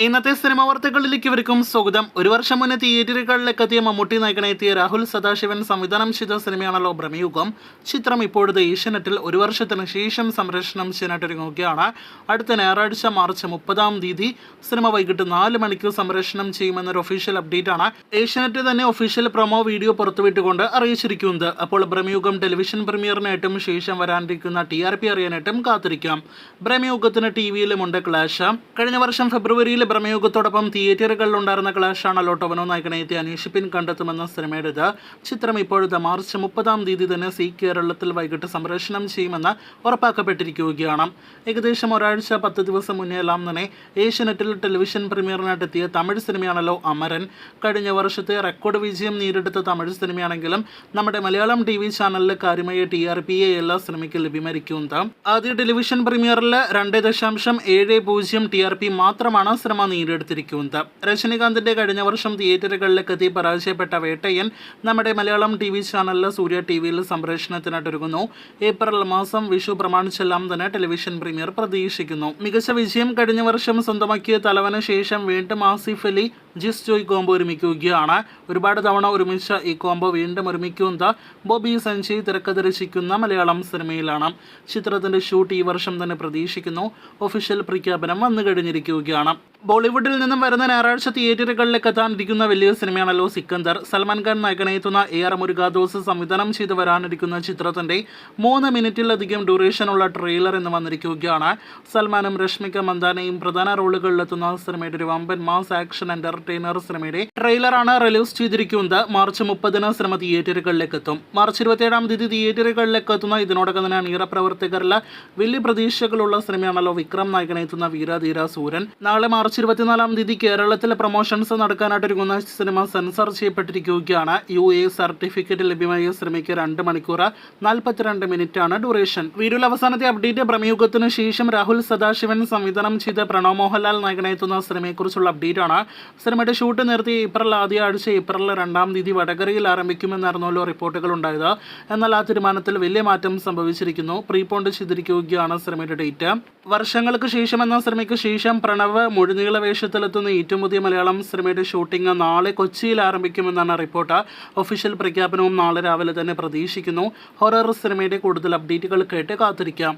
ഇന്നത്തെ സിനിമാ വാർത്തകളിലേക്ക് ഇവർക്കും സ്വാഗതം. ഒരു വർഷം മുന്നേ തിയേറ്ററുകളിലേക്ക് എത്തിയ മമ്മൂട്ടി നായകനെത്തിയ രാഹുൽ സദാശിവൻ സംവിധാനം ചെയ്ത സിനിമയാണല്ലോ ബ്രഹ്മയുഗം. ചിത്രം ഇപ്പോഴത്തെ ഏഷ്യാനെറ്റിൽ ഒരു വർഷത്തിന് ശേഷം സംപ്രേഷണം ചെയ്യാനായിട്ടൊരുങ്ങുകയാണ്. അടുത്ത ഞായറാഴ്ച മാർച്ച് 30 സിനിമ വൈകിട്ട് 4 മണിക്ക് സംപ്രേഷണം ചെയ്യുമെന്നൊരു ഒഫീഷ്യൽ അപ്ഡേറ്റ് ആണ് ഏഷ്യാനെറ്റ് തന്നെ ഒഫീഷ്യൽ പ്രൊമോ വീഡിയോ പുറത്തുവിട്ടുകൊണ്ട് അറിയിച്ചിരിക്കുന്നത്. അപ്പോൾ ബ്രഹ്മയുഗം ടെലിവിഷൻ പ്രീമിയറിനായിട്ടും ശേഷം വരാനിരിക്കുന്ന TRP അറിയാനായിട്ടും കാത്തിരിക്കാം. ബ്രഹ്മയുഗത്തിന് ടിവിയിലുമുണ്ട് ക്ലാഷ്. കഴിഞ്ഞ വർഷം ഫെബ്രുവരിയിൽ ബ്രഹ്മയുഗത്തോടൊപ്പം തിയേറ്ററുകളിൽ ഉണ്ടായിരുന്ന ക്ലാഷാണല്ലോ ടൊവിനോ നായകനെത്തി അനീഷിപ്പിൻ കണ്ടെത്തുമെന്ന സിനിമയുടേത്. ചിത്രം ഇപ്പോഴത്തെ മാർച്ച് 30 തന്നെ കേരളത്തിൽ വൈകിട്ട് സംപ്രേഷണം ചെയ്യുമെന്ന് ഉറപ്പാക്കപ്പെട്ടിരിക്കുകയാണ്. ഏകദേശം ഒരാഴ്ച 10 ദിവസം മുന്നേ എല്ലാം തന്നെ ഏഷ്യാനെറ്റിൽ ടെലിവിഷൻ പ്രീമിയറിനായിട്ടെത്തിയ തമിഴ് സിനിമയാണല്ലോ അമരൻ. കഴിഞ്ഞ വർഷത്തെ റെക്കോർഡ് വിജയം നേരിടുത്ത തമിഴ് സിനിമയാണെങ്കിലും നമ്മുടെ മലയാളം TV ചാനലിൽ കാര്യമായ TRP എല്ലാ സിനിമയ്ക്ക് ലഭ്യമായിരിക്കുന്നത്. ആദ്യ ടെലിവിഷൻ പ്രീമിയറിൽ 2.70 TRP മാത്രമാണ് സിനിമ നേടിയെടുത്തിരിക്കുന്നത്. രജനികാന്തിന്റെ കഴിഞ്ഞ വർഷം തിയേറ്ററുകളിലേക്ക് എത്തി പരാജയപ്പെട്ട വേട്ടയൻ നമ്മുടെ മലയാളം TV ചാനലിൽ സൂര്യ TVയിൽ സംപ്രേഷണത്തിനായിട്ടൊരുങ്ങുന്നു. ഏപ്രിൽ മാസം വിഷു പ്രമാണിച്ചെല്ലാം തന്നെ ടെലിവിഷൻ പ്രീമിയർ പ്രതീക്ഷിക്കുന്നു. മികച്ച വിജയം കഴിഞ്ഞ വർഷം സ്വന്തമാക്കിയ തലവന് ശേഷം വീണ്ടും ആസിഫ് അലി ജിസ് ജോയ് കോംബോ ഒരുമിക്കുകയാണ്. ഒരുപാട് തവണ ഒരുമിച്ച ഈ കോംബോ വീണ്ടും ഒരുമിക്കുന്നത് ബോബി സഞ്ജയ് തിരക്കഥരചിക്കുന്ന മലയാളം സിനിമയിലാണ്. ചിത്രത്തിന്റെ ഷൂട്ട് ഈ വർഷം തന്നെ പ്രതീക്ഷിക്കുന്നു. ഒഫീഷ്യൽ പ്രഖ്യാപനം വന്നു കഴിഞ്ഞിരിക്കുകയാണ്. ബോളിവുഡിൽ നിന്നും വരുന്ന ഞായറാഴ്ച തിയേറ്ററുകളിലേക്ക് എത്താനിരിക്കുന്ന വലിയ സിനിമയാണല്ലോ സിക്കന്ദർ. സൽമാൻ ഖാൻ നായകനെത്തുന്ന AR മുരുകാദോസ് സംവിധാനം ചെയ്ത് വരാനിരിക്കുന്ന ചിത്രത്തിന്റെ 3 മിനിറ്റിലധികം ഡ്യൂറേഷനുള്ള ട്രെയിലർ എന്ന് വന്നിരിക്കുകയാണ്. സൽമാനും രശ്മിക മന്ദാനയും പ്രധാന റോളുകളിലെത്തുന്ന സിനിമയുടെ ഒരു വമ്പൻ മാസ് ആക്ഷൻ എന്റർടൈനർ സിനിമയുടെ ട്രെയിലറാണ് റിലീസ് ചെയ്തിരിക്കുന്നത്. മാർച്ച് 30 സിനിമ തിയേറ്ററുകളിലേക്ക് എത്തും. മാർച്ച് 27 തിയേറ്ററുകളിലേക്ക് എത്തുന്ന ഇതിനോടകം തന്നെ അണിയറ പ്രവർത്തകരിൽ വലിയ പ്രതീക്ഷകളുള്ള സിനിമയാണല്ലോ വിക്രം നായകനെത്തുന്ന വീരധീര സൂരൻ. നാളെ മാർച്ച് 24 കേരളത്തിലെ പ്രൊമോഷൻസ് നടക്കാനായിട്ടൊരുങ്ങുന്ന സിനിമ സെൻസർ ചെയ്യപ്പെട്ടിരിക്കുകയാണ്. UA സർട്ടിഫിക്കറ്റ് ലഭ്യമായ സിനിമയ്ക്ക് 2 മണിക്കൂർ 42 മിനിറ്റാണ് ഡ്യൂറേഷൻ. വീഡിയോയിൽ അവസാനത്തെ അപ്ഡേറ്റ് ബ്രഹ്മയുഗത്തിന് ശേഷം രാഹുൽ സദാശിവൻ സംവിധാനം ചെയ്ത പ്രണവ് മോഹൻലാൽ നായകനെത്തുന്ന സിനിമയെക്കുറിച്ചുള്ള അപ്ഡേറ്റ് ആണ്. സിനിമയുടെ ഷൂട്ട് നേരത്തെ ഏപ്രിൽ ആദ്യ ആഴ്ച ഏപ്രിൽ 2 വടകരയിൽ ആരംഭിക്കുമെന്നായിരുന്നല്ലോ റിപ്പോർട്ടുകൾ ഉണ്ടായത്. എന്നാൽ ആ തീരുമാനത്തിൽ വലിയ മാറ്റം സംഭവിച്ചിരിക്കുന്നു. പ്രീപോണ്ട് ചെയ്തിരിക്കുകയാണ് സിനിമയുടെ ഡേറ്റ്. വർഷങ്ങൾക്ക് ശേഷം എന്ന സിനിമയ്ക്ക് ശേഷം പ്രണവ് മുഴുനീള വേഷത്തിലെത്തുന്ന ഏറ്റവും പുതിയ മലയാളം സിനിമയുടെ ഷൂട്ടിംഗ് നാളെ കൊച്ചിയിൽ ആരംഭിക്കുമെന്നാണ് റിപ്പോർട്ട്. ഒഫീഷ്യൽ പ്രഖ്യാപനവും നാളെ രാവിലെ തന്നെ പ്രതീക്ഷിക്കുന്നു. ഹൊറർ സിനിമയുടെ കൂടുതൽ അപ്ഡേറ്റുകൾ കേട്ട് കാത്തിരിക്കാം.